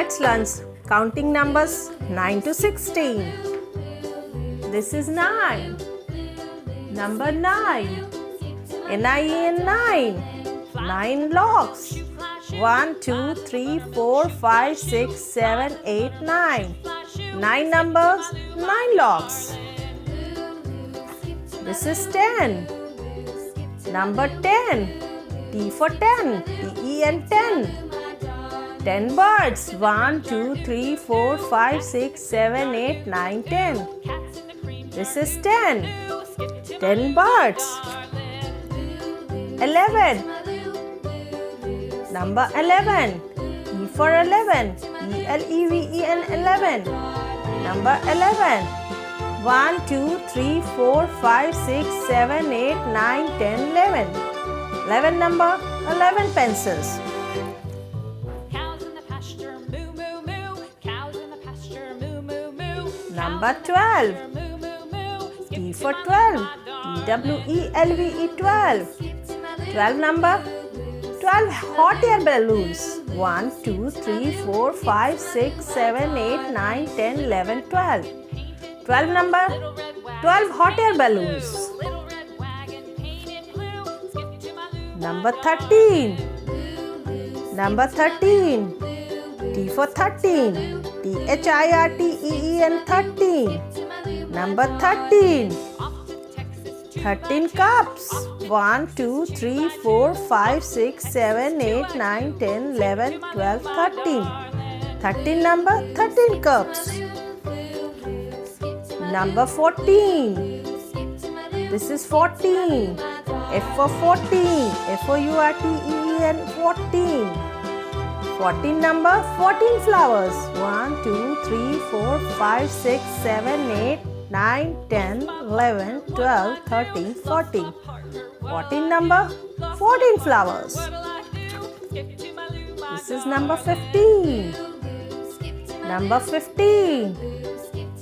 Let's learn counting numbers 9 to 16. This is 9. Number 9. N-I-E-N 9. 9 locks. 1, 2, 3, 4, 5, 6, 7, 8, 9. 9 numbers, 9 locks. This is 10. Number 10. T for 10. T-E-N 10. 10 birds. 1, 2, 3, 4, 5, 6, 7, 8, 9, 10. This is 10. 10 birds. 11. Number 11. E for 11. E-L-E-V-E-N 11. Number 11. 1, 2, 3, 4, 5, 6, 7, 8, 9, 10, 11. 11 number, 11 pencils. Number 12. T for 12. T-W-E-L-V-E 12. 12 number, 12 hot air balloons. 1, 2, 3, 4, 5, 6, 7, 8, 9, 10, 11, 12. 12 number, 12 hot air balloons. Number 13. Number 13. T for 13. T-H-I-R-T-E-E-N 13. Number 13. 13 cups. 1, 2, 3, 4, 5, 6, 7, 8, 9, 10, 11, 12, 13. 13 number, 13 cups. Number 14. This is 14. F for 14. F-O-U-R-T-E-E-N 14. 14 number, 14 flowers. 1, 2, 3, 4, 5, 6, 7, 8, 9, 10, 11, 12, 13, 14. 14 number, 14 flowers. This is number 15. Number 15.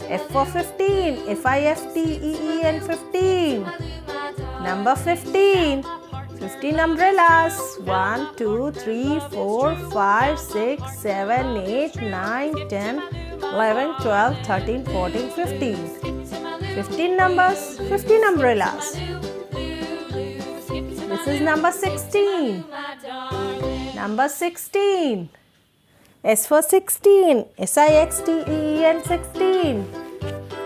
F for 15. F-I-F-T-E-E-N 15. Number 15. 15 umbrellas. 1, 2, 3, 4, 5, 6, 7, 8, 9, 10, 11, 12, 13, 14, 15. 15 numbers, 15 umbrellas. This is number 16. Number 16. S for 16. S-I-X-T-E-E-N 16.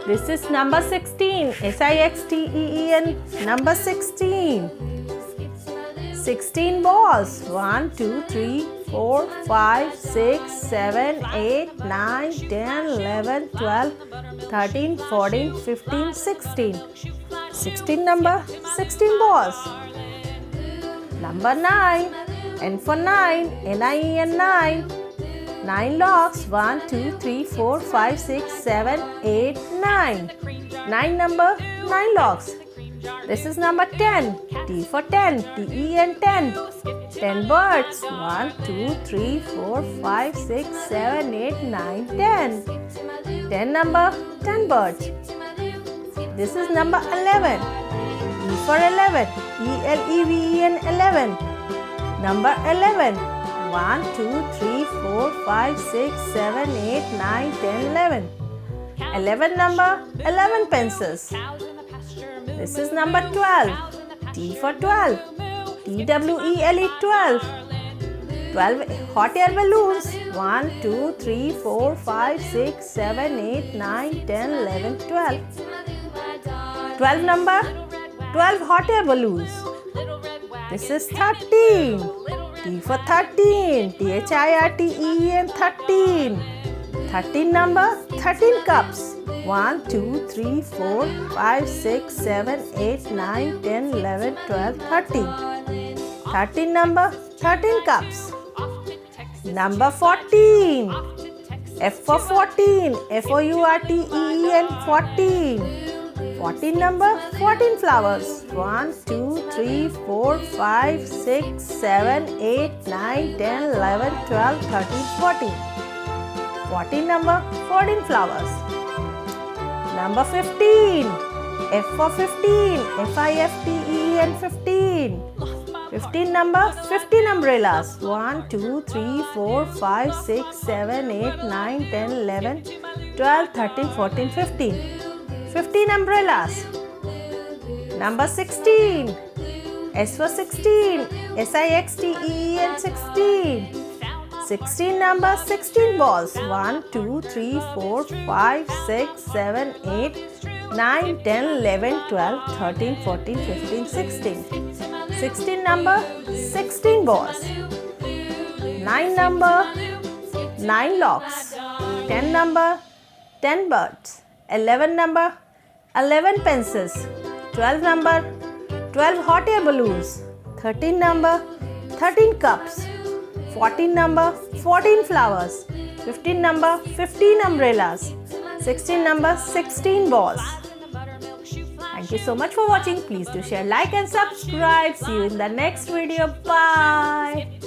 This is number 16. S-I-X-T-E-E-N number 16. 16 balls. 1, 2, 3, 4, 5, 6, 7, 8, 9, 10, 11, 12, 13, 14, 15, 16. 16 number, 16 balls. Number 9. N for 9. N-I-E-N 9. 9 locks. 1, 2, 3, 4, 5, 6, 7, 8, 9. 9 number, 9 locks. This is number 10. T for 10. T-E-N 10. 10 birds. 1, 2, 3, 4, 5, 6, 7, 8, 9, 10. 10 number, 10 birds. This is number 11. E for 11. E-L-E-V-E-N 11. Number 11. 1, 2, 3, 4, 5, 6, 7, 8, 9, 10, 11. 11 number, 11 pencils. This is number 12. T for 12. T-W-E-L-E 12. 12 hot air balloons. 1, 2, 3, 4, 5, 6, 7, 8, 9, 10, 11, 12. 12 number, 12 hot air balloons. This is 13. T for 13. T-H-I-R-T-E-N 13. 13 number, 13 cups. 1, 2, 3, 4, 5, 6, 7, 8, 9, 10, 11, 12, 13. 13 number, 13 cups. Number 14. F for 14. F-O-U-R-T-E-E-N 14. 14 number, 14 flowers. 1, 2, 3, 4, 5, 6, 7, 8, 9, 10, 11, 12, 13, 14. 14 number, 14 flowers. Number 15. F for 15. F-I-F-T-E-N 15. 15 number, 15 umbrellas. 1, 2, 3, 4, 5, 6, 7, 8, 9, 10, 11, 12, 13, 14, 15. 15 umbrellas. Number 16. S for 16. SIXTEEN 16. 16 number, 16 balls. 1, 2, 3, 4, 5, 6, 7, 8, 9, 10, 11, 12, 13, 14, 15, 16. 16 number, 16 balls. 9 number, 9 locks. 10 number, 10 birds. 11 number, 11 pencils. 12 number, 12 hot air balloons. 13 number, 13 cups. 14 number, 14 flowers. 15 number, 15 umbrellas. 16 number, 16 balls. Thank you so much for watching. Please do share, like and subscribe. See you in the next video. Bye.